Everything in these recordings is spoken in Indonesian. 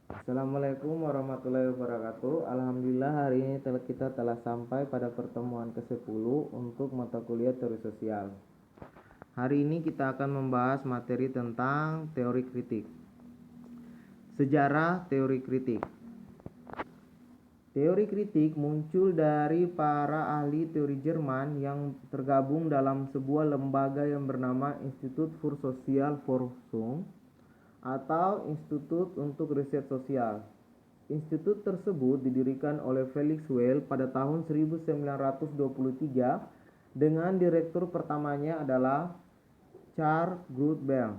Assalamualaikum warahmatullahi wabarakatuh. Alhamdulillah hari ini kita telah sampai pada pertemuan ke-10 untuk mata kuliah teori sosial. Hari ini kita akan membahas materi tentang teori kritik. Sejarah teori kritik. Teori kritik muncul dari para ahli teori Jerman yang tergabung dalam sebuah lembaga yang bernama Institut für Sozialforschung atau Institut untuk Riset Sosial. Institut tersebut didirikan oleh Felix Weil pada tahun 1923 dengan direktur pertamanya adalah Charles Grootbel.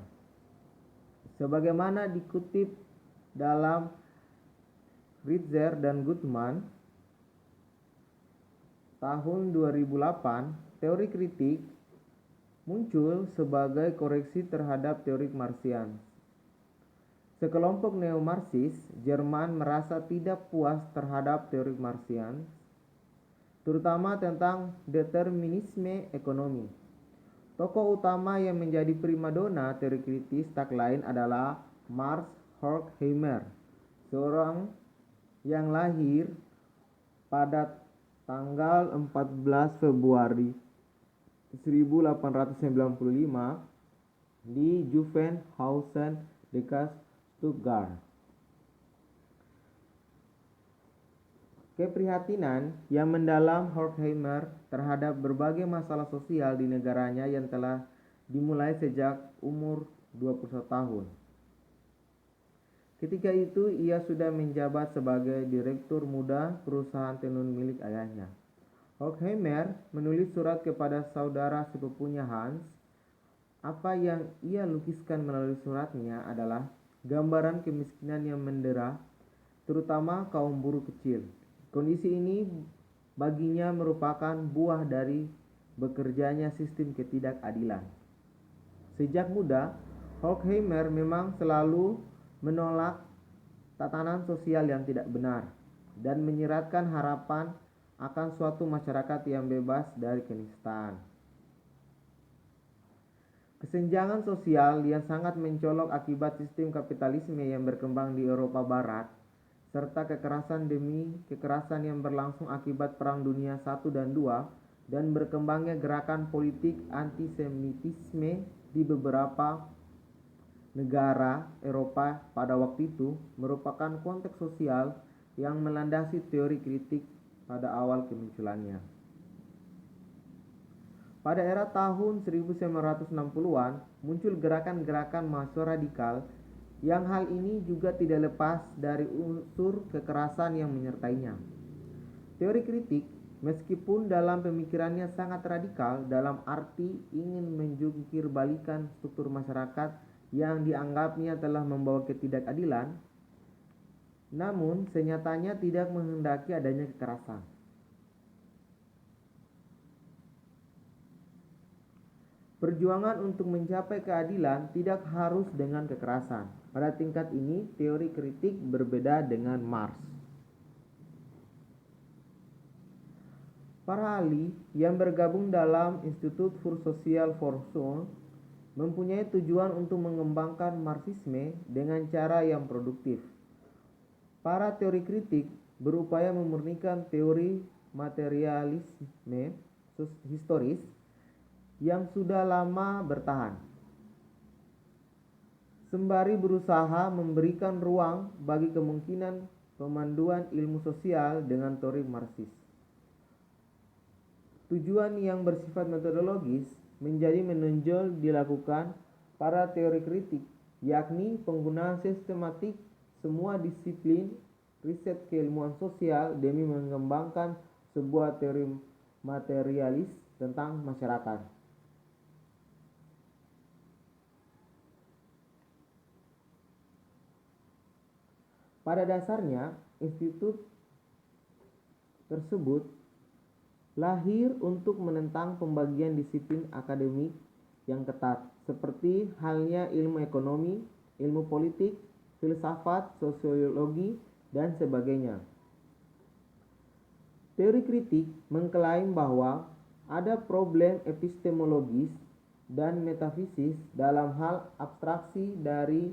Sebagaimana dikutip dalam Ritzer dan Gutmann tahun 2008, teori kritik muncul sebagai koreksi terhadap teori Marxian. Sekelompok neo-Marxis Jerman merasa tidak puas terhadap teori Marxian, terutama tentang determinisme ekonomi. Tokoh utama yang menjadi primadona teori kritis tak lain adalah Max Horkheimer, seorang yang lahir pada tanggal 14 Februari 1895 di Zuffenhausen dekat Stuttgart. Keprihatinan yang mendalam Horkheimer terhadap berbagai masalah sosial di negaranya yang telah dimulai sejak umur 21 tahun. Ketika itu ia sudah menjabat sebagai direktur muda perusahaan tenun milik ayahnya. Horkheimer menulis surat kepada saudara sepupunya Hans. Apa yang ia lukiskan melalui suratnya adalah gambaran kemiskinan yang mendera, terutama kaum buruh kecil. Kondisi ini baginya merupakan buah dari bekerjanya sistem ketidakadilan. Sejak muda, Horkheimer memang selalu menolak tatanan sosial yang tidak benar dan menyiratkan harapan akan suatu masyarakat yang bebas dari kenistaan. Kesenjangan sosial yang sangat mencolok akibat sistem kapitalisme yang berkembang di Eropa Barat, serta kekerasan demi kekerasan yang berlangsung akibat Perang Dunia I dan II, dan berkembangnya gerakan politik antisemitisme di beberapa negara Eropa pada waktu itu, merupakan konteks sosial yang melandasi teori kritik pada awal kemunculannya. Pada era tahun 1960-an, muncul gerakan-gerakan mahasiswa radikal yang hal ini juga tidak lepas dari unsur kekerasan yang menyertainya. Teori kritik, meskipun dalam pemikirannya sangat radikal dalam arti ingin menjungkir-balikan struktur masyarakat yang dianggapnya telah membawa ketidakadilan, namun senyatanya tidak menghendaki adanya kekerasan. Perjuangan untuk mencapai keadilan tidak harus dengan kekerasan. Pada tingkat ini, teori kritik berbeda dengan Marx. Para ahli yang bergabung dalam Institut für Sozialforschung mempunyai tujuan untuk mengembangkan Marxisme dengan cara yang produktif. Para teori kritik berupaya memurnikan teori materialisme historis yang sudah lama bertahan, sembari berusaha memberikan ruang bagi kemungkinan pemanduan ilmu sosial dengan teori Marxis. Tujuan yang bersifat metodologis menjadi menonjol dilakukan para teori kritik, yakni penggunaan sistematik semua disiplin riset keilmuan sosial demi mengembangkan sebuah teori materialis tentang masyarakat. Pada dasarnya, institut tersebut lahir untuk menentang pembagian disiplin akademik yang ketat, seperti halnya ilmu ekonomi, ilmu politik, filsafat, sosiologi, dan sebagainya. Teori kritik mengklaim bahwa ada problem epistemologis dan metafisik dalam hal abstraksi dari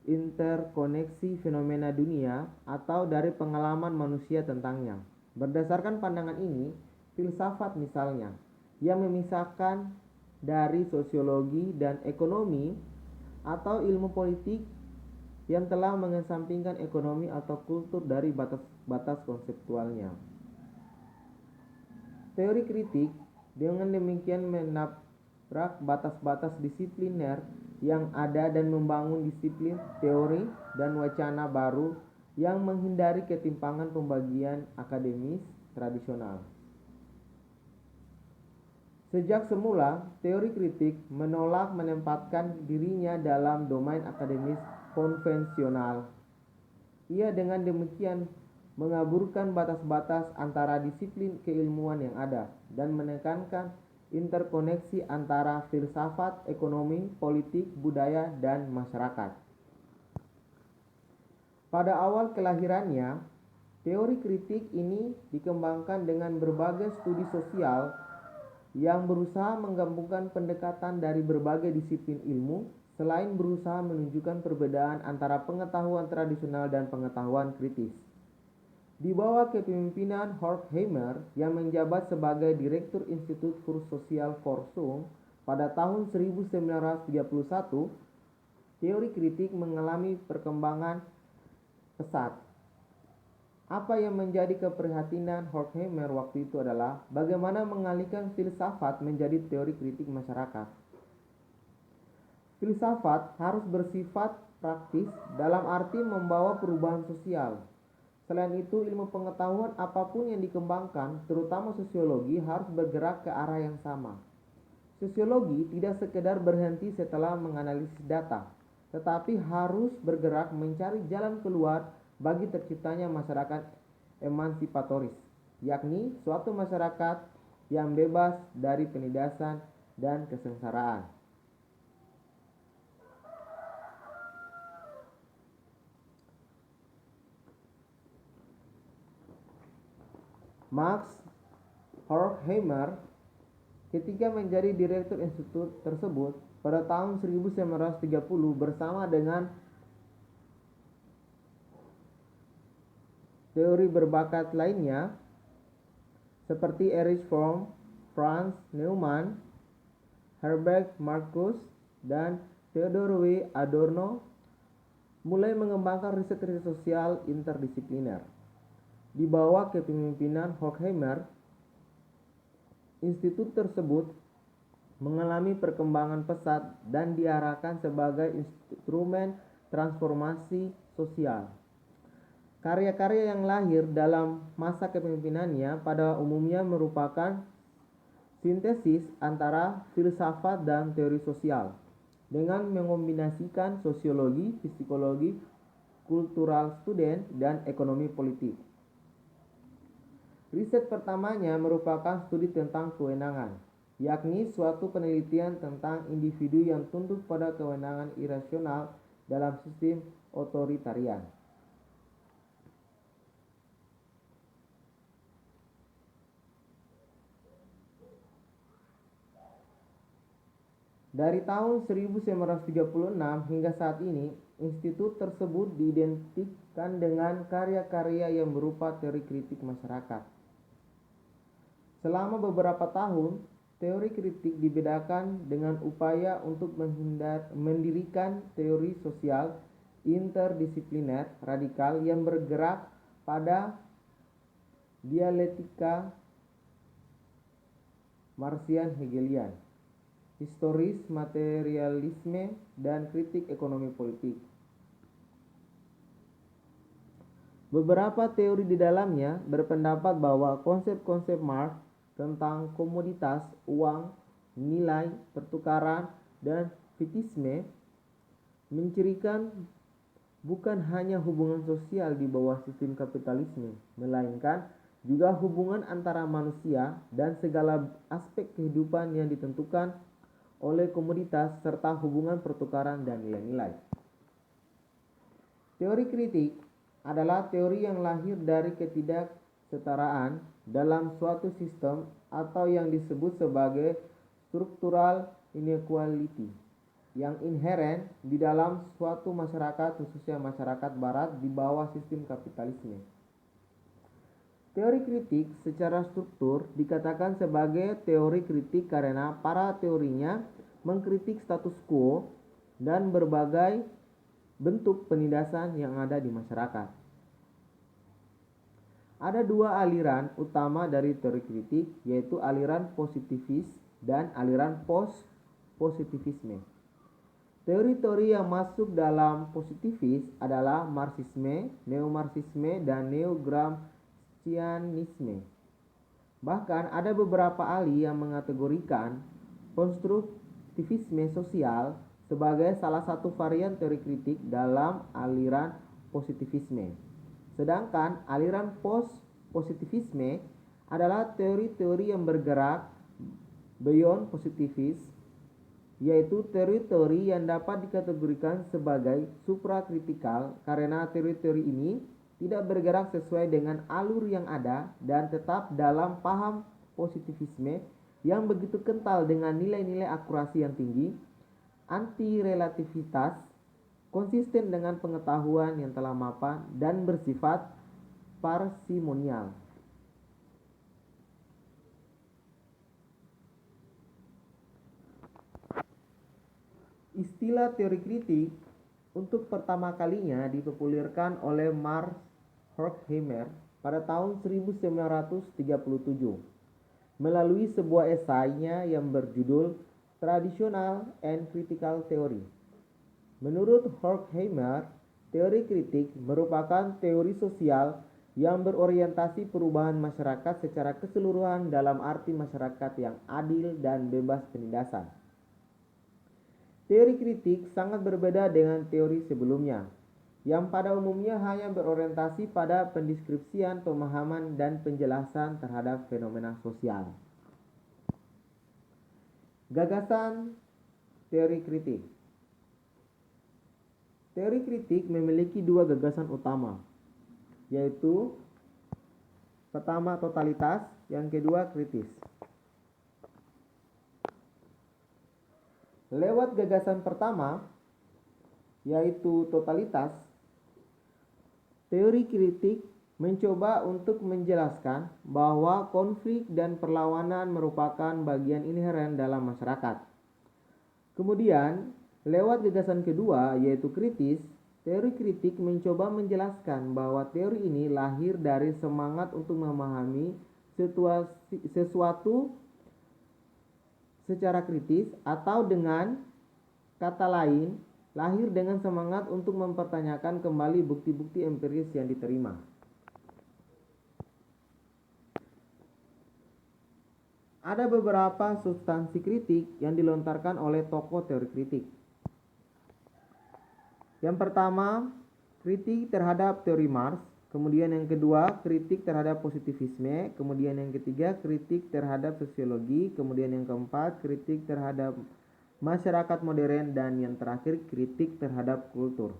interkoneksi fenomena dunia atau dari pengalaman manusia tentangnya. Berdasarkan pandangan ini, filsafat misalnya, yang memisahkan dari sosiologi dan ekonomi atau ilmu politik yang telah mengesampingkan ekonomi atau kultur dari batas-batas konseptualnya. Teori kritik dengan demikian menabrak batas-batas disipliner yang ada dan membangun disiplin, teori, dan wacana baru yang menghindari ketimpangan pembagian akademis tradisional. Sejak semula, teori kritik menolak menempatkan dirinya dalam domain akademis konvensional. Ia dengan demikian mengaburkan batas-batas antara disiplin keilmuan yang ada dan menekankan interkoneksi antara filsafat, ekonomi, politik, budaya, dan masyarakat. Pada awal kelahirannya, teori kritik ini dikembangkan dengan berbagai studi sosial yang berusaha menggabungkan pendekatan dari berbagai disiplin ilmu, selain berusaha menunjukkan perbedaan antara pengetahuan tradisional dan pengetahuan kritis. Di bawah kepemimpinan Horkheimer yang menjabat sebagai Direktur Institut für Sozialforschung pada tahun 1931, teori kritik mengalami perkembangan pesat. Apa yang menjadi keprihatinan Horkheimer waktu itu adalah bagaimana mengalihkan filsafat menjadi teori kritik masyarakat. Filsafat harus bersifat praktis dalam arti membawa perubahan sosial. Selain itu, ilmu pengetahuan apapun yang dikembangkan, terutama sosiologi, harus bergerak ke arah yang sama. Sosiologi tidak sekedar berhenti setelah menganalisis data, tetapi harus bergerak mencari jalan keluar bagi terciptanya masyarakat emansipatoris, yakni suatu masyarakat yang bebas dari penindasan dan kesengsaraan. Max Horkheimer ketika menjadi direktur institut tersebut pada tahun 1930 bersama dengan teori berbakat lainnya seperti Erich Fromm, Franz Neumann, Herbert Marcuse, dan Theodor W. Adorno mulai mengembangkan riset-riset sosial interdisipliner. Di bawah kepemimpinan Horkheimer, institut tersebut mengalami perkembangan pesat dan diarahkan sebagai instrumen transformasi sosial. Karya-karya yang lahir dalam masa kepemimpinannya pada umumnya merupakan sintesis antara filsafat dan teori sosial dengan mengombinasikan sosiologi, psikologi, kultural studi, dan ekonomi politik. Riset pertamanya merupakan studi tentang kewenangan, yakni suatu penelitian tentang individu yang tunduk pada kewenangan irasional dalam sistem otoritarian. Dari tahun 1936 hingga saat ini, institut tersebut diidentikan dengan karya-karya yang berupa teori kritik masyarakat. Selama beberapa tahun, teori kritik dibedakan dengan upaya untuk mendirikan teori sosial interdisipliner radikal yang bergerak pada dialektika Marxian-Hegelian, historis materialisme, dan kritik ekonomi politik. Beberapa teori di dalamnya berpendapat bahwa konsep-konsep Marx tentang komoditas, uang, nilai, pertukaran, dan fitisme mencirikan bukan hanya hubungan sosial di bawah sistem kapitalisme, melainkan juga hubungan antara manusia dan segala aspek kehidupan yang ditentukan oleh komoditas serta hubungan pertukaran dan nilai-nilai. Teori kritik adalah teori yang lahir dari ketidaksetaraan dalam suatu sistem atau yang disebut sebagai structural inequality. yang inheren di dalam suatu masyarakat, khususnya masyarakat barat di bawah sistem kapitalisme. Teori kritik secara struktur dikatakan sebagai teori kritik karena para teorinya mengkritik status quo dan berbagai bentuk penindasan yang ada di masyarakat. Ada dua aliran utama dari teori kritik, yaitu aliran positivis dan aliran post-positivisme. Teori-teori yang masuk dalam positivis adalah Marxisme, Neo-Marxisme, dan Neo-Gramscianisme. Bahkan ada beberapa ahli yang mengategorikan konstruktivisme sosial sebagai salah satu varian teori kritik dalam aliran positivisme. Sedangkan aliran post-positivisme adalah teori-teori yang bergerak beyond positivis, yaitu teori-teori yang dapat dikategorikan sebagai suprakritikal karena teori-teori ini tidak bergerak sesuai dengan alur yang ada dan tetap dalam paham positivisme yang begitu kental dengan nilai-nilai akurasi yang tinggi, anti-relativitas, konsisten dengan pengetahuan yang telah mapan, dan bersifat parsimonial. Istilah teori kritik untuk pertama kalinya dipopulerkan oleh Max Horkheimer pada tahun 1937 melalui sebuah esainya yang berjudul Traditional and Critical Theory. Menurut Horkheimer, teori kritik merupakan teori sosial yang berorientasi perubahan masyarakat secara keseluruhan dalam arti masyarakat yang adil dan bebas penindasan. Teori kritik sangat berbeda dengan teori sebelumnya, yang pada umumnya hanya berorientasi pada pendeskripsian, pemahaman, dan penjelasan terhadap fenomena sosial. Gagasan teori kritik. Teori kritik memiliki dua gagasan utama, yaitu pertama totalitas, yang kedua kritis. Lewat gagasan pertama, yaitu totalitas, teori kritik mencoba untuk menjelaskan bahwa konflik dan perlawanan merupakan bagian inheren dalam masyarakat. Kemudian, lewat gagasan kedua, yaitu kritis, teori kritik mencoba menjelaskan bahwa teori ini lahir dari semangat untuk memahami sesuatu secara kritis, atau dengan kata lain, lahir dengan semangat untuk mempertanyakan kembali bukti-bukti empiris yang diterima. Ada beberapa substansi kritik yang dilontarkan oleh tokoh teori kritik. Yang pertama, kritik terhadap teori Marx. Kemudian yang kedua, kritik terhadap positivisme. Kemudian yang ketiga, kritik terhadap sosiologi. Kemudian yang keempat, kritik terhadap masyarakat modern. Dan yang terakhir, kritik terhadap kultur.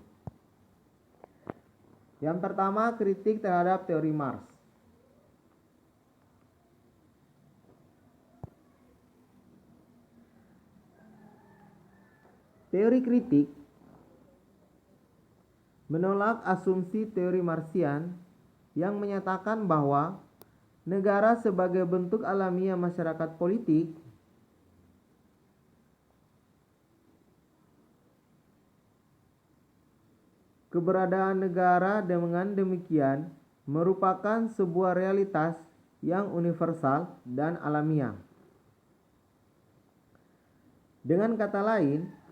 Yang pertama, kritik terhadap teori Marx. Teori kritik menolak asumsi teori Marxian yang menyatakan bahwa negara sebagai bentuk alamiah masyarakat politik keberadaan negara dengan demikian merupakan sebuah realitas yang universal dan alamiah. Dengan kata lain,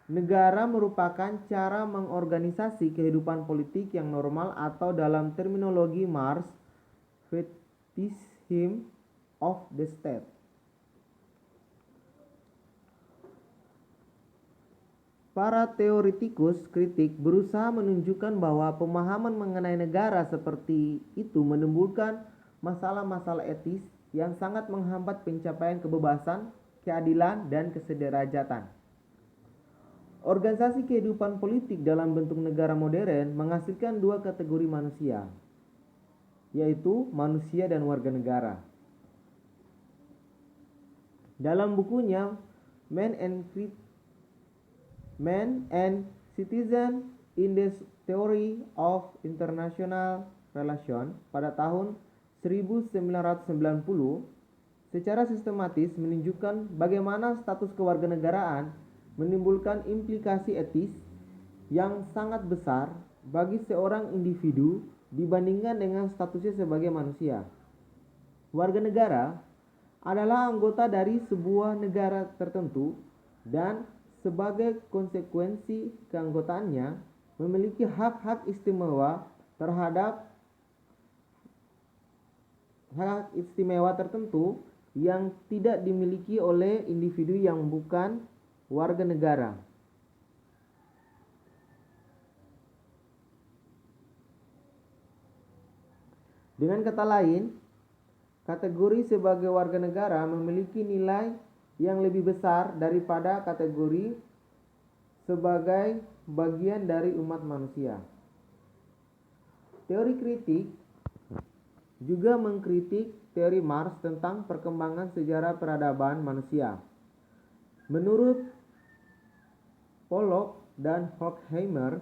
negara merupakan cara mengorganisasi kehidupan politik yang normal atau dalam terminologi Marx, fetishism of the state. Para teoretikus kritik berusaha menunjukkan bahwa pemahaman mengenai negara seperti itu menimbulkan masalah-masalah etis yang sangat menghambat pencapaian kebebasan, keadilan, dan kesederajatan. Organisasi kehidupan politik dalam bentuk negara modern menghasilkan dua kategori manusia, yaitu manusia dan warga negara. Dalam bukunya Man and Man and Citizen in the Theory of International Relations pada tahun 1990 secara sistematis menunjukkan bagaimana status kewarganegaraan menimbulkan implikasi etis yang sangat besar bagi seorang individu dibandingkan dengan statusnya sebagai manusia. Warga negara adalah anggota dari sebuah negara tertentu dan sebagai konsekuensi keanggotaannya memiliki hak-hak istimewa tertentu yang tidak dimiliki oleh individu yang bukan warga negara. Dengan kata lain, kategori sebagai warga negara memiliki nilai yang lebih besar daripada kategori sebagai bagian dari umat manusia. Teori kritik juga mengkritik teori Marx tentang perkembangan sejarah peradaban manusia. Menurut Pollock dan Horkheimer,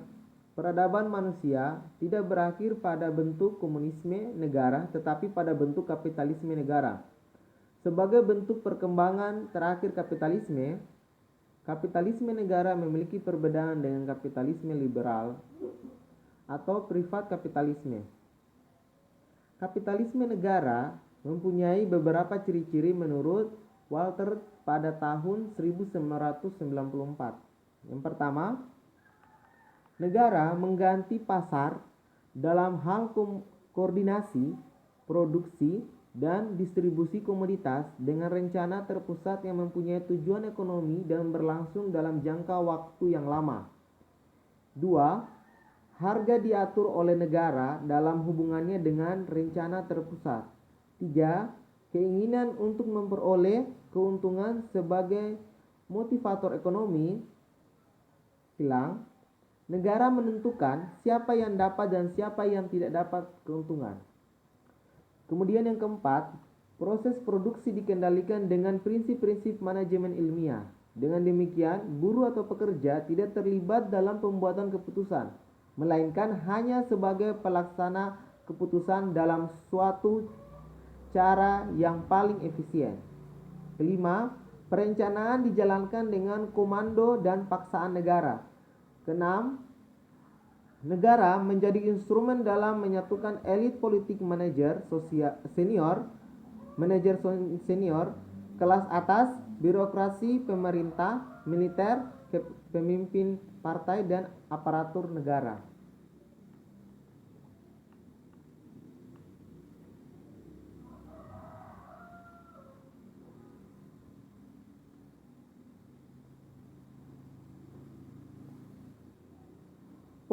peradaban manusia tidak berakhir pada bentuk komunisme negara tetapi pada bentuk kapitalisme negara. Sebagai bentuk perkembangan terakhir kapitalisme negara memiliki perbedaan dengan kapitalisme liberal atau privat kapitalisme. Kapitalisme negara mempunyai beberapa ciri-ciri menurut Walter pada tahun 1994. Yang pertama, negara mengganti pasar dalam hal koordinasi, produksi, dan distribusi komoditas dengan rencana terpusat yang mempunyai tujuan ekonomi dan berlangsung dalam jangka waktu yang lama. 2. Harga diatur oleh negara dalam hubungannya dengan rencana terpusat. 3. Keinginan untuk memperoleh keuntungan sebagai motivator ekonomi hilang. Negara menentukan siapa yang dapat dan siapa yang tidak dapat keuntungan. Kemudian yang keempat, proses produksi dikendalikan dengan prinsip-prinsip manajemen ilmiah. Dengan demikian, buruh atau pekerja tidak terlibat dalam pembuatan keputusan, melainkan hanya sebagai pelaksana keputusan dalam suatu cara yang paling efisien. Kelima, perencanaan dijalankan dengan komando dan paksaan negara. Keenam, negara menjadi instrumen dalam menyatukan elit politik manajer senior, kelas atas, birokrasi pemerintah, militer, pemimpin partai, dan aparatur negara.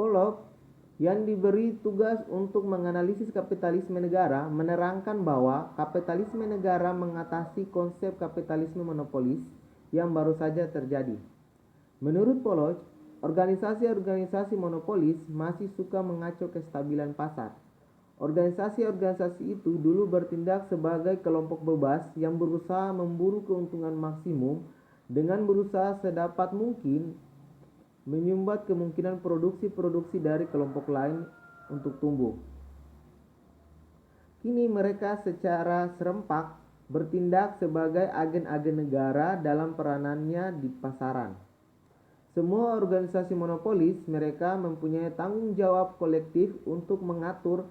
Pollock yang diberi tugas untuk menganalisis kapitalisme negara menerangkan bahwa kapitalisme negara mengatasi konsep kapitalisme monopolis yang baru saja terjadi. Menurut Pollock, organisasi-organisasi monopolis masih suka mengacau kestabilan pasar. Organisasi-organisasi itu dulu bertindak sebagai kelompok bebas yang berusaha memburu keuntungan maksimum dengan berusaha sedapat mungkin menyumbat kemungkinan produksi-produksi dari kelompok lain untuk tumbuh. Kini mereka secara serempak bertindak sebagai agen-agen negara dalam peranannya di pasaran. Semua organisasi monopolis mereka mempunyai tanggung jawab kolektif untuk mengatur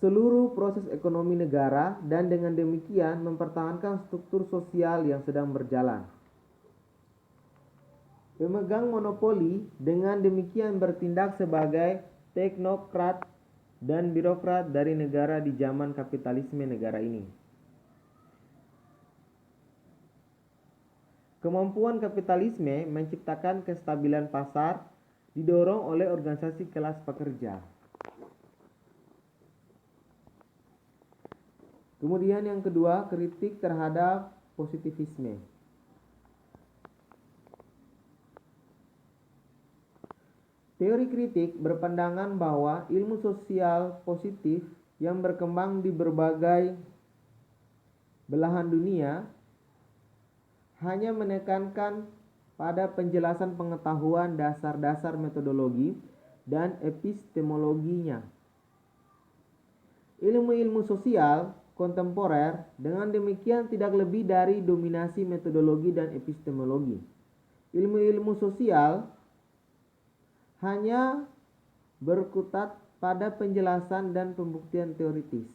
seluruh proses ekonomi negara dan dengan demikian mempertahankan struktur sosial yang sedang berjalan. Pemegang monopoli dengan demikian bertindak sebagai teknokrat dan birokrat dari negara di zaman kapitalisme negara ini. Kemampuan kapitalisme menciptakan kestabilan pasar didorong oleh organisasi kelas pekerja. Kemudian yang kedua, kritik terhadap positivisme. Teori kritik berpandangan bahwa ilmu sosial positif yang berkembang di berbagai belahan dunia hanya menekankan pada penjelasan pengetahuan dasar-dasar metodologi dan epistemologinya. Ilmu-ilmu sosial kontemporer dengan demikian tidak lebih dari dominasi metodologi dan epistemologi. Ilmu-ilmu sosial hanya berkutat pada penjelasan dan pembuktian teoritis.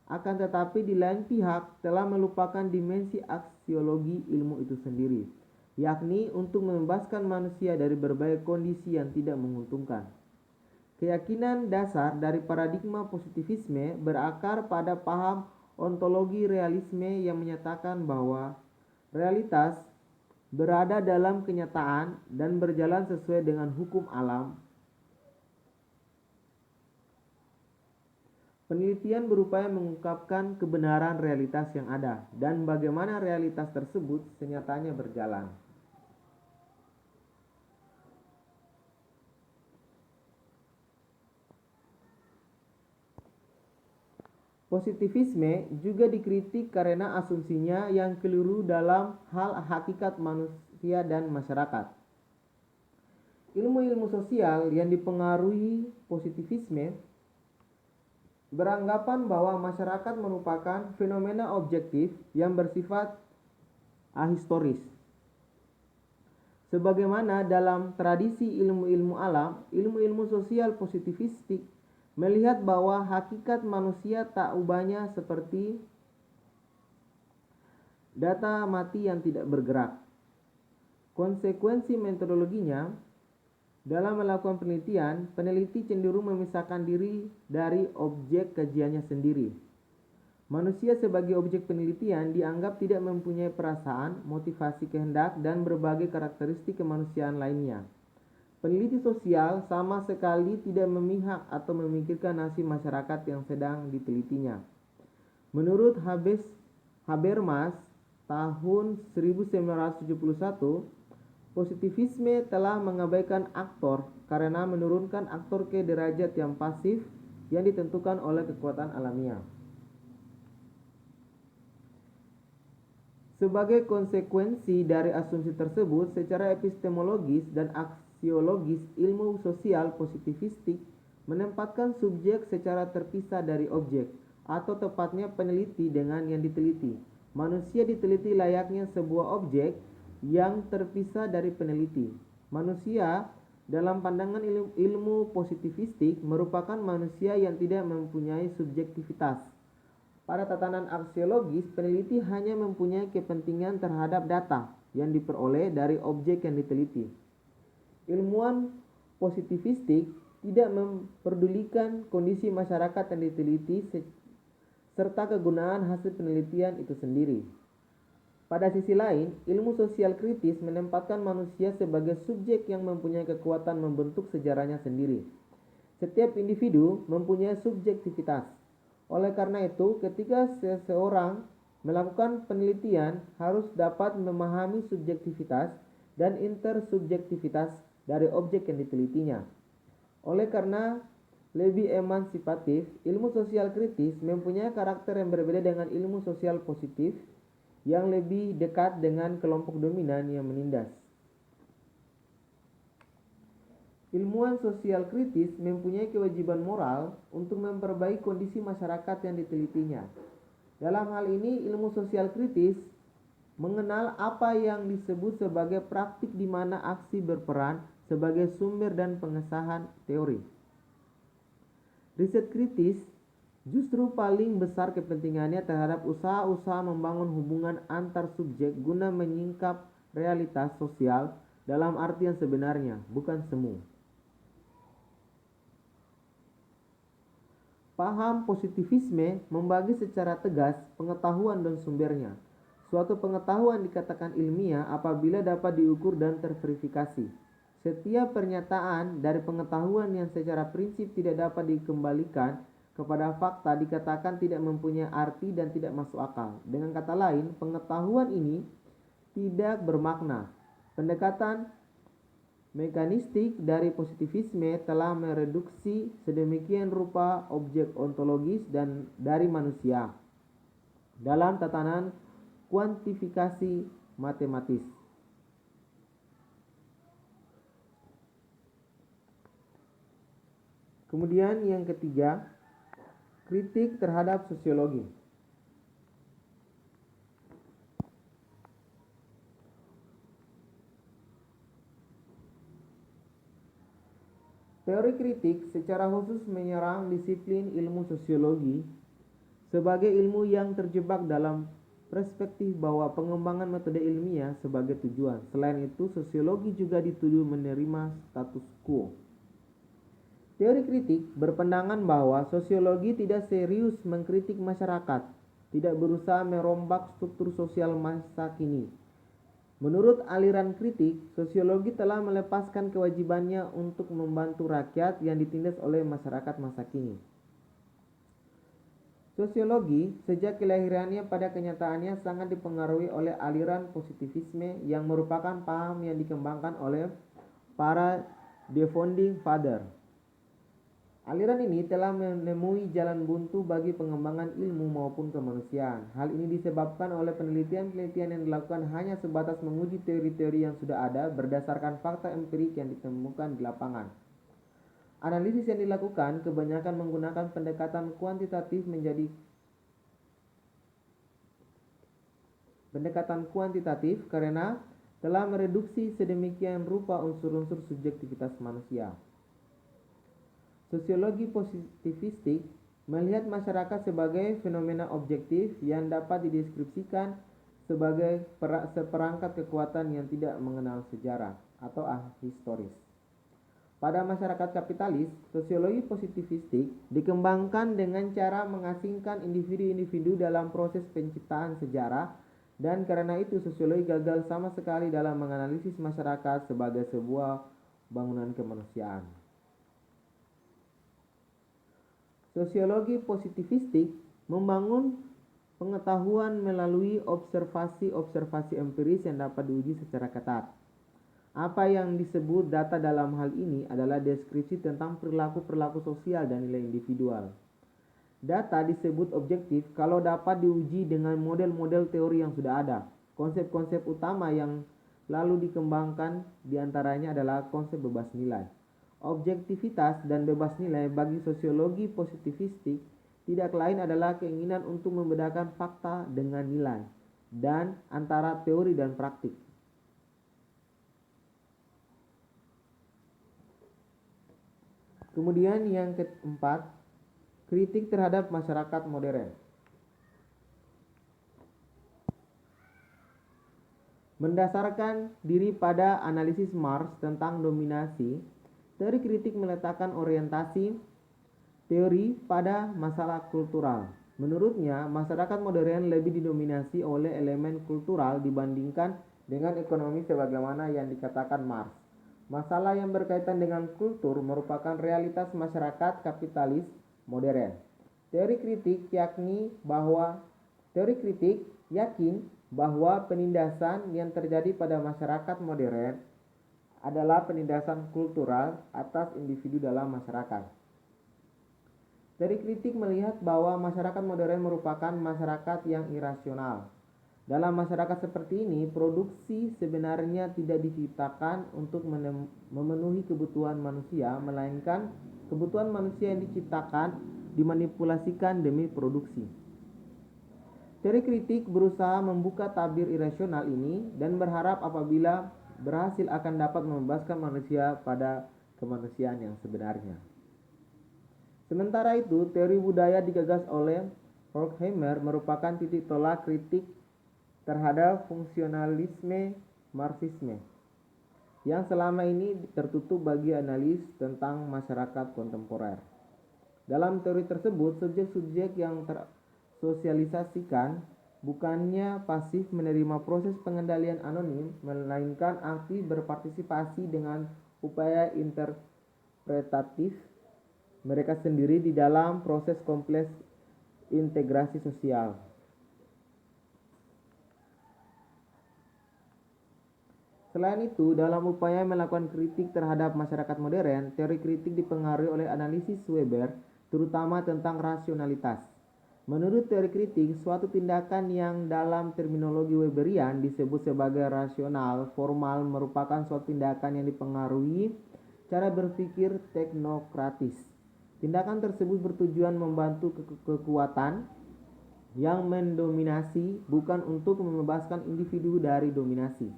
Akan tetapi di lain pihak telah melupakan dimensi aksiologi ilmu itu sendiri, yakni untuk membebaskan manusia dari berbagai kondisi yang tidak menguntungkan. Keyakinan dasar dari paradigma positivisme berakar pada paham ontologi realisme yang menyatakan bahwa realitas berada dalam kenyataan dan berjalan sesuai dengan hukum alam. Penelitian berupaya mengungkapkan kebenaran realitas yang ada dan bagaimana realitas tersebut senyatanya berjalan. Positivisme juga dikritik karena asumsinya yang keliru dalam hal hakikat manusia dan masyarakat. Ilmu-ilmu sosial yang dipengaruhi positivisme beranggapan bahwa masyarakat merupakan fenomena objektif yang bersifat ahistoris. Sebagaimana dalam tradisi ilmu-ilmu alam, ilmu-ilmu sosial positivistik melihat bahwa hakikat manusia tak ubahnya seperti data mati yang tidak bergerak. Konsekuensi metodologinya, dalam melakukan penelitian, peneliti cenderung memisahkan diri dari objek kajiannya sendiri. Manusia sebagai objek penelitian dianggap tidak mempunyai perasaan, motivasi kehendak, dan berbagai karakteristik kemanusiaan lainnya. Peneliti sosial sama sekali tidak memihak atau memikirkan nasib masyarakat yang sedang ditelitinya. Menurut Habermas tahun 1971, positivisme telah mengabaikan aktor karena menurunkan aktor ke derajat yang pasif yang ditentukan oleh kekuatan alamiah. Sebagai konsekuensi dari asumsi tersebut, secara epistemologis dan aksiologis, ilmu sosial positivistik menempatkan subjek secara terpisah dari objek, atau tepatnya peneliti dengan yang diteliti. Manusia diteliti layaknya sebuah objek yang terpisah dari peneliti. Manusia dalam pandangan ilmu positivistik merupakan manusia yang tidak mempunyai subjektivitas. Pada tatanan aksiologis, peneliti hanya mempunyai kepentingan terhadap data yang diperoleh dari objek yang diteliti. Ilmuwan positivistik tidak memperdulikan kondisi masyarakat yang diteliti serta kegunaan hasil penelitian itu sendiri. Pada sisi lain, ilmu sosial kritis menempatkan manusia sebagai subjek yang mempunyai kekuatan membentuk sejarahnya sendiri. Setiap individu mempunyai subjektivitas. Oleh karena itu, ketika seseorang melakukan penelitian harus dapat memahami subjektivitas dan intersubjektivitas dari objek yang ditelitinya. Oleh karena lebih emansipatif, ilmu sosial kritis mempunyai karakter yang berbeda dengan ilmu sosial positif yang lebih dekat dengan kelompok dominan yang menindas. Ilmuwan sosial kritis mempunyai kewajiban moral untuk memperbaiki kondisi masyarakat yang ditelitinya. Dalam hal ini, ilmu sosial kritis mengenal apa yang disebut sebagai praktik di mana aksi berperan sebagai sumber dan pengesahan teori. Riset kritis justru paling besar kepentingannya terhadap usaha-usaha membangun hubungan antar subjek guna menyingkap realitas sosial dalam arti yang sebenarnya, bukan semu. Paham positivisme membagi secara tegas pengetahuan dan sumbernya. Suatu pengetahuan dikatakan ilmiah apabila dapat diukur dan terverifikasi. Setiap pernyataan dari pengetahuan yang secara prinsip tidak dapat dikembalikan kepada fakta dikatakan tidak mempunyai arti dan tidak masuk akal. Dengan kata lain, pengetahuan ini tidak bermakna. Pendekatan mekanistik dari positivisme telah mereduksi sedemikian rupa objek ontologis dan dari manusia dalam tatanan kuantifikasi matematis. Kemudian yang ketiga, kritik terhadap sosiologi. Teori kritik secara khusus menyerang disiplin ilmu sosiologi sebagai ilmu yang terjebak dalam perspektif bahwa pengembangan metode ilmiah sebagai tujuan. Selain itu, sosiologi juga dituduh menerima status quo. Teori kritik berpandangan bahwa sosiologi tidak serius mengkritik masyarakat, tidak berusaha merombak struktur sosial masa kini. Menurut aliran kritik, sosiologi telah melepaskan kewajibannya untuk membantu rakyat yang ditindas oleh masyarakat masa kini. Sosiologi sejak kelahirannya pada kenyataannya sangat dipengaruhi oleh aliran positivisme yang merupakan paham yang dikembangkan oleh para The Founding Father. Aliran ini telah menemui jalan buntu bagi pengembangan ilmu maupun kemanusiaan. Hal ini disebabkan oleh penelitian-penelitian yang dilakukan hanya sebatas menguji teori-teori yang sudah ada berdasarkan fakta empirik yang ditemukan di lapangan. Analisis yang dilakukan kebanyakan menggunakan pendekatan kuantitatif karena telah mereduksi sedemikian rupa unsur-unsur subjektivitas manusia. Sosiologi positivistik melihat masyarakat sebagai fenomena objektif yang dapat dideskripsikan sebagai seperangkat kekuatan yang tidak mengenal sejarah atau ahistoris. Pada masyarakat kapitalis, sosiologi positivistik dikembangkan dengan cara mengasingkan individu-individu dalam proses penciptaan sejarah, dan karena itu sosiologi gagal sama sekali dalam menganalisis masyarakat sebagai sebuah bangunan kemanusiaan. Sosiologi positivistik membangun pengetahuan melalui observasi-observasi empiris yang dapat diuji secara ketat. Apa yang disebut data dalam hal ini adalah deskripsi tentang perilaku-perilaku sosial dan nilai individual. Data disebut objektif kalau dapat diuji dengan model-model teori yang sudah ada. Konsep-konsep utama yang lalu dikembangkan diantaranya adalah konsep bebas nilai. Objektivitas dan bebas nilai bagi sosiologi positivistik tidak lain adalah keinginan untuk membedakan fakta dengan nilai dan antara teori dan praktik. Kemudian yang keempat, kritik terhadap masyarakat modern. Mendasarkan diri pada analisis Marx tentang dominasi, teori kritik meletakkan orientasi teori pada masalah kultural. Menurutnya, masyarakat modern lebih didominasi oleh elemen kultural dibandingkan dengan ekonomi sebagaimana yang dikatakan Marx. Masalah yang berkaitan dengan kultur merupakan realitas masyarakat kapitalis modern. Teori kritik yakin bahwa penindasan yang terjadi pada masyarakat modern adalah penindasan kultural atas individu dalam masyarakat. Teori kritik melihat bahwa masyarakat modern merupakan masyarakat yang irasional. Dalam masyarakat seperti ini, produksi sebenarnya tidak diciptakan untuk memenuhi kebutuhan manusia, melainkan kebutuhan manusia yang diciptakan dimanipulasikan demi produksi. Teori kritik berusaha membuka tabir irasional ini dan berharap apabila berhasil akan dapat membebaskan manusia pada kemanusiaan yang sebenarnya. Sementara itu, teori budaya digagas oleh Horkheimer merupakan titik tolak kritik terhadap fungsionalisme Marxisme yang selama ini tertutup bagi analis tentang masyarakat kontemporer. Dalam teori tersebut, subjek-subjek yang tersosialisasikan bukannya pasif menerima proses pengendalian anonim, melainkan aktif berpartisipasi dengan upaya interpretatif mereka sendiri di dalam proses kompleks integrasi sosial. Selain itu, dalam upaya melakukan kritik terhadap masyarakat modern, teori kritik dipengaruhi oleh analisis Weber, terutama tentang rasionalitas. Menurut teori kritik, suatu tindakan yang dalam terminologi Weberian disebut sebagai rasional formal merupakan suatu tindakan yang dipengaruhi cara berpikir teknokratis. Tindakan tersebut bertujuan membantu kekuatan yang mendominasi, bukan untuk membebaskan individu dari dominasi.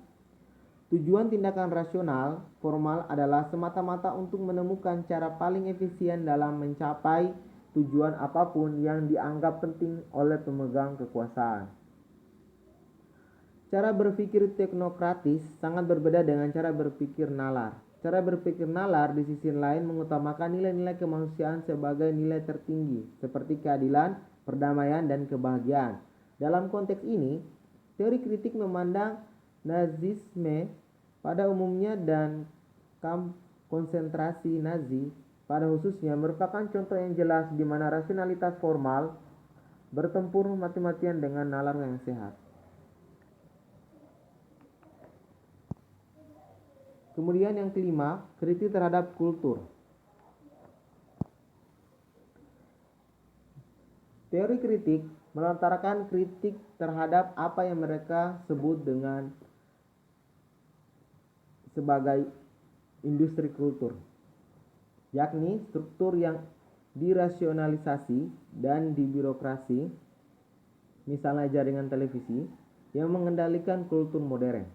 Tujuan tindakan rasional formal adalah semata-mata untuk menemukan cara paling efisien dalam mencapai tujuan apapun yang dianggap penting oleh pemegang kekuasaan. Cara berpikir teknokratis sangat berbeda dengan cara berpikir nalar. Cara berpikir nalar di sisi lain mengutamakan nilai-nilai kemanusiaan sebagai nilai tertinggi, seperti keadilan, perdamaian, dan kebahagiaan. Dalam konteks ini, teori kritik memandang Nazisme pada umumnya dan kamp konsentrasi Nazi pada khususnya merupakan contoh yang jelas di mana rasionalitas formal bertempur mati-matian dengan nalar yang sehat. Kemudian yang kelima, kritik terhadap kultur. Teori kritik melontarkan kritik terhadap apa yang mereka sebut dengan sebagai industri kultur, yakni struktur yang dirasionalisasi dan dibirokrasi, misalnya jaringan televisi, yang mengendalikan kultur modern.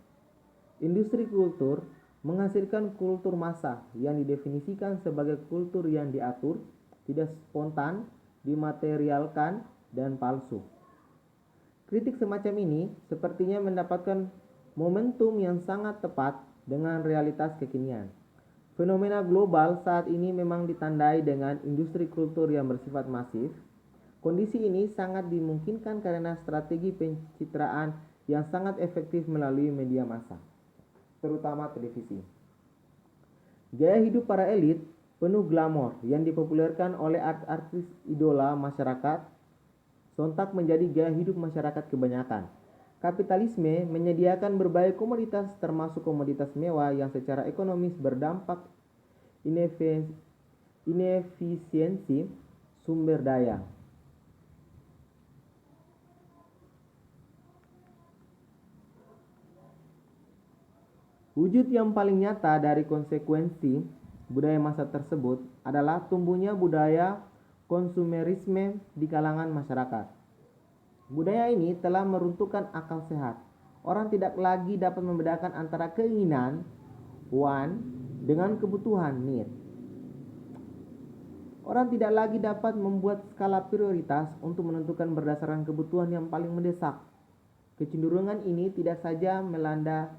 Industri kultur menghasilkan kultur massa yang didefinisikan sebagai kultur yang diatur, tidak spontan, dimaterialkan, dan palsu. Kritik semacam ini sepertinya mendapatkan momentum yang sangat tepat dengan realitas kekinian. Fenomena global saat ini memang ditandai dengan industri kultur yang bersifat masif. Kondisi ini sangat dimungkinkan karena strategi pencitraan yang sangat efektif melalui media massa, terutama televisi. Gaya hidup para elit penuh glamor yang dipopulerkan oleh artis idola masyarakat sontak menjadi gaya hidup masyarakat kebanyakan. Kapitalisme menyediakan berbagai komoditas termasuk komoditas mewah yang secara ekonomis berdampak inefisiensi sumber daya. Wujud yang paling nyata dari konsekuensi budaya masa tersebut adalah tumbuhnya budaya konsumerisme di kalangan masyarakat. Budaya ini telah meruntuhkan akal sehat. Orang tidak lagi dapat membedakan antara keinginan want dengan kebutuhan need. Orang tidak lagi dapat membuat skala prioritas untuk menentukan berdasarkan kebutuhan yang paling mendesak. Kecenderungan ini tidak saja melanda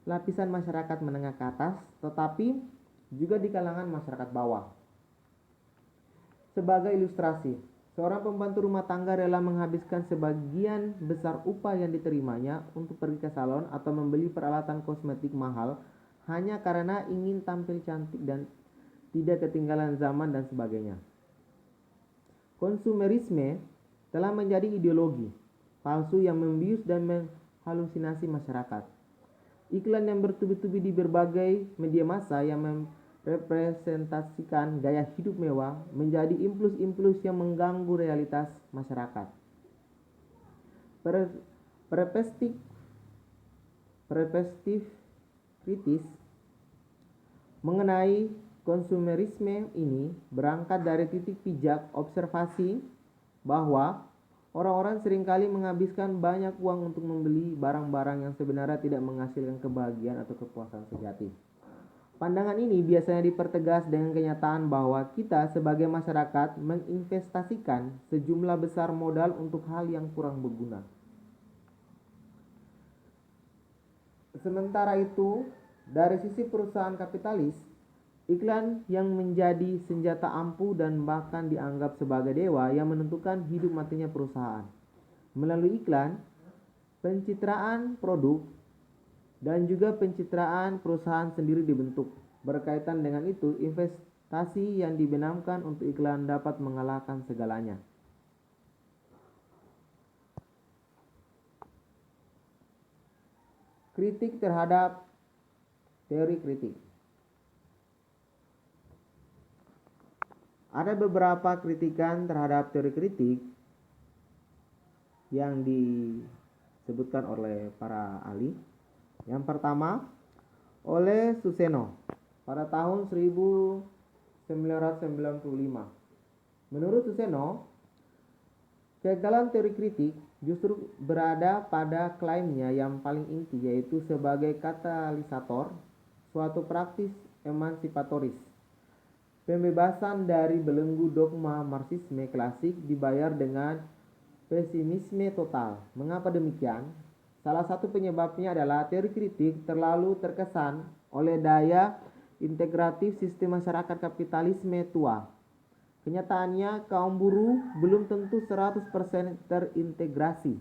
lapisan masyarakat menengah ke atas, tetapi juga di kalangan masyarakat bawah. Sebagai ilustrasi, seorang pembantu rumah tangga rela menghabiskan sebagian besar upah yang diterimanya untuk pergi ke salon atau membeli peralatan kosmetik mahal hanya karena ingin tampil cantik dan tidak ketinggalan zaman dan sebagainya. Konsumerisme telah menjadi ideologi palsu yang membius dan menghalusinasi masyarakat. Iklan yang bertubi-tubi di berbagai media massa yang merepresentasikan gaya hidup mewah menjadi impuls-impuls yang mengganggu realitas masyarakat. Perspektif kritis mengenai konsumerisme ini berangkat dari titik pijak observasi bahwa orang-orang seringkali menghabiskan banyak uang untuk membeli barang-barang yang sebenarnya tidak menghasilkan kebahagiaan atau kepuasan sejati. Pandangan ini biasanya dipertegas dengan kenyataan bahwa kita sebagai masyarakat menginvestasikan sejumlah besar modal untuk hal yang kurang berguna. Sementara itu, dari sisi perusahaan kapitalis, iklan yang menjadi senjata ampuh dan bahkan dianggap sebagai dewa yang menentukan hidup matinya perusahaan. Melalui iklan, pencitraan produk dan juga pencitraan perusahaan sendiri dibentuk. Berkaitan dengan itu, investasi yang dibenamkan untuk iklan dapat mengalahkan segalanya. Kritik terhadap teori kritik. Ada beberapa kritikan terhadap teori kritik yang disebutkan oleh para ahli. Yang pertama, oleh Suseno pada tahun 1995. Menurut Suseno, kegagalan teori kritik justru berada pada klaimnya yang paling inti, yaitu sebagai katalisator suatu praktis emansipatoris. Pembebasan dari belenggu dogma Marxisme klasik dibayar dengan pesimisme total. Mengapa demikian? Salah satu penyebabnya adalah teori kritik terlalu terkesan oleh daya integratif sistem masyarakat kapitalisme tua. Kenyataannya, kaum buruh belum tentu 100% terintegrasi.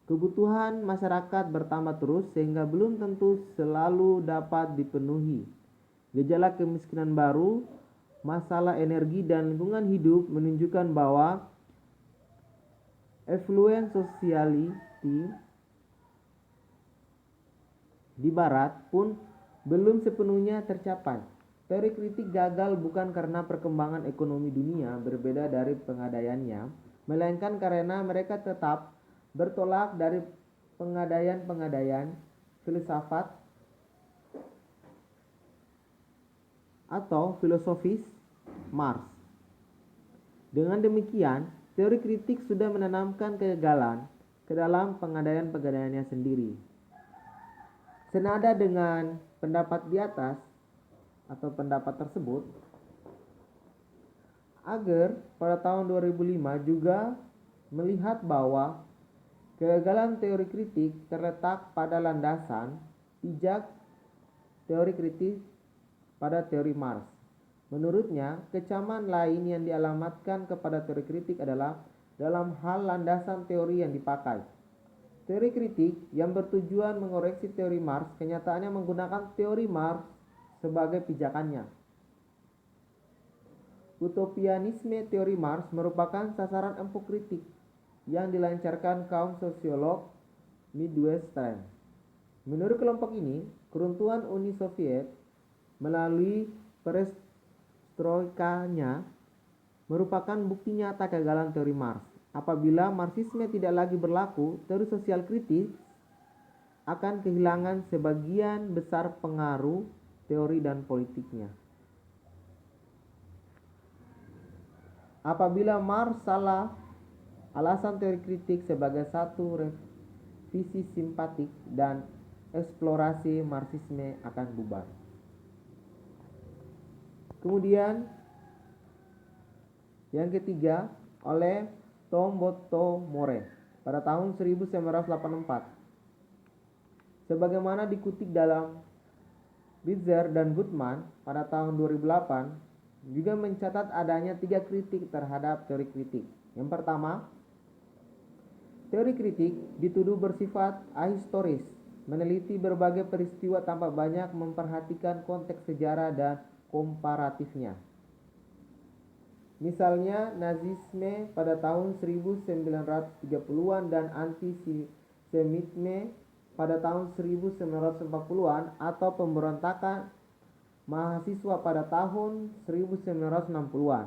Kebutuhan masyarakat bertambah terus sehingga belum tentu selalu dapat dipenuhi. Gejala kemiskinan baru, masalah energi dan lingkungan hidup menunjukkan bahwa affluent society di barat pun belum sepenuhnya tercapai. Teori kritik gagal bukan karena perkembangan ekonomi dunia berbeda dari pengadaiannya, melainkan karena mereka tetap bertolak dari pengadaian filsafat atau filosofis Marx. Dengan demikian, teori kritik sudah menanamkan kegagalan ke dalam pengadaian-pengadaiannya sendiri. Senada dengan pendapat di atas atau pendapat tersebut, Ager pada tahun 2005 juga melihat bahwa kegagalan teori kritik terletak pada landasan pijak teori kritik pada teori Marx. Menurutnya, kecaman lain yang dialamatkan kepada teori kritik adalah dalam hal landasan teori yang dipakai. Teori kritik yang bertujuan mengoreksi teori Marx kenyataannya menggunakan teori Marx sebagai pijakannya. Utopianisme teori Marx merupakan sasaran empuk kritik yang dilancarkan kaum sosiolog Midwestern. Menurut kelompok ini, keruntuhan Uni Soviet melalui perestroikanya merupakan bukti nyata kegagalan teori Marx. Apabila Marxisme tidak lagi berlaku, teori sosial kritis akan kehilangan sebagian besar pengaruh teori dan politiknya. Apabila Marx salah, alasan teori kritik sebagai satu revisi simpatik dan eksplorasi Marxisme akan bubar. Kemudian yang ketiga oleh Tom Bottomore pada tahun 1984. Sebagaimana dikutip dalam Bitzer dan Goodman pada tahun 2008, juga mencatat adanya 3 kritik terhadap teori kritik. Yang pertama, teori kritik dituduh bersifat ahistoris, meneliti berbagai peristiwa tanpa banyak memperhatikan konteks sejarah dan komparatifnya. Misalnya Nazisme pada tahun 1930-an dan antisemitisme pada tahun 1940-an atau pemberontakan mahasiswa pada tahun 1960-an.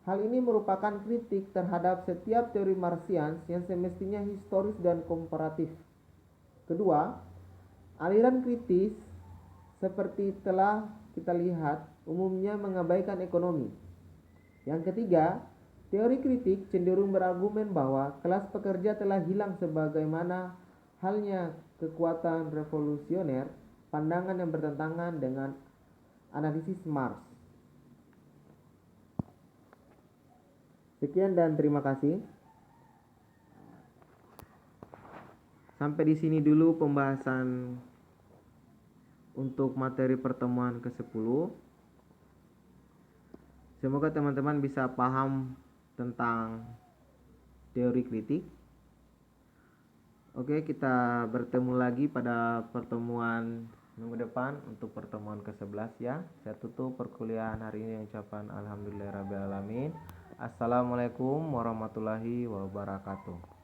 Hal ini merupakan kritik terhadap setiap teori Marxian yang semestinya historis dan komparatif. Kedua, aliran kritis seperti telah kita lihat umumnya mengabaikan ekonomi. Yang ketiga, teori kritik cenderung berargumen bahwa kelas pekerja telah hilang sebagaimana halnya kekuatan revolusioner, pandangan yang bertentangan dengan analisis Marx. Sekian dan terima kasih. Sampai di sini dulu pembahasan untuk materi pertemuan ke-10. Semoga teman-teman bisa paham tentang teori kritik. Oke, kita bertemu lagi pada pertemuan minggu depan untuk pertemuan ke-11 ya. Saya tutup perkuliahan hari ini dengan ucapan alhamdulillahirabbil alamin. Assalamualaikum warahmatullahi wabarakatuh.